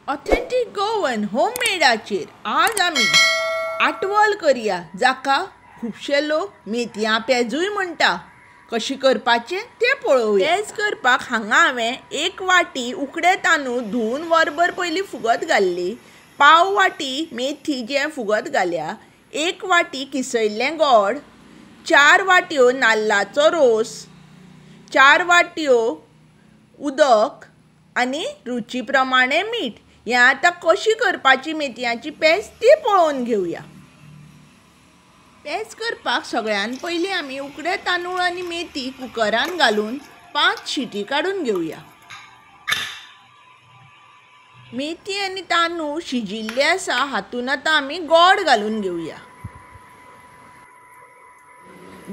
Authentic Goan होममेडाचेर आज आमी आटवल करया, जाका खूबशे लोक मेथया पेजूय म्हणटा। कशी करपाचे ते पळोवया। पेज करपाक हांगा हांवें 1 वाटी उकडे तांदूळ धुवन वरभर पयलीं फुगत घाल्ली, पाव वाटी मेथी जे फुगत घाल्या, 1 वाटी किसयल्लें गोड, 4 वाटयो नाल्लाचो रोस, 4 वाटयो उदक आनी रुची प्रमाणे मीठ। हें आतां कशी करपाची मेथयाची पेज ती पळोवन घेवया। पेज करपाक सगळ्यान पयलीं आमी उकडे तांदूळ आनी मेथी कुकरान घालून 5 शिटी काडून घेवया। मेथी आनी तांदूळ शिजिल्ले आसा, हातून आतां आमी गोड घालून घेवया।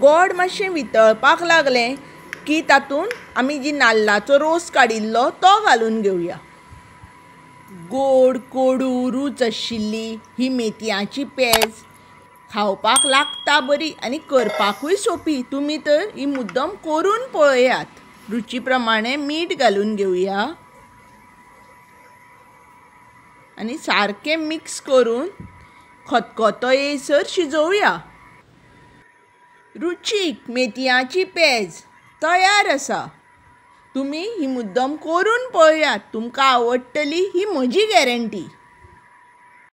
गोड मातशें वितळपाक लागलें की तातूंत आमी जी नाल्लाचो रोस काडिल्लो तो घालून घेवया। गोड कोडू रूच आशिल्ली ही मेथयाची पेज खावपाक लागता बरी आनी करपाकूय सोपी। तुमी तर ही मुद्दम करून पळयात। रुची प्रमाणे मीठ घालून घेवया आनी सारकें मिक्स करून खतखतो येयसर शिजोवया। रुचीक मेथयाची पेज तयार आसा। तुम्ही ही मुद्दम करून पळयात, तुमकां आवडटली ही म्हजी गॅरंटी।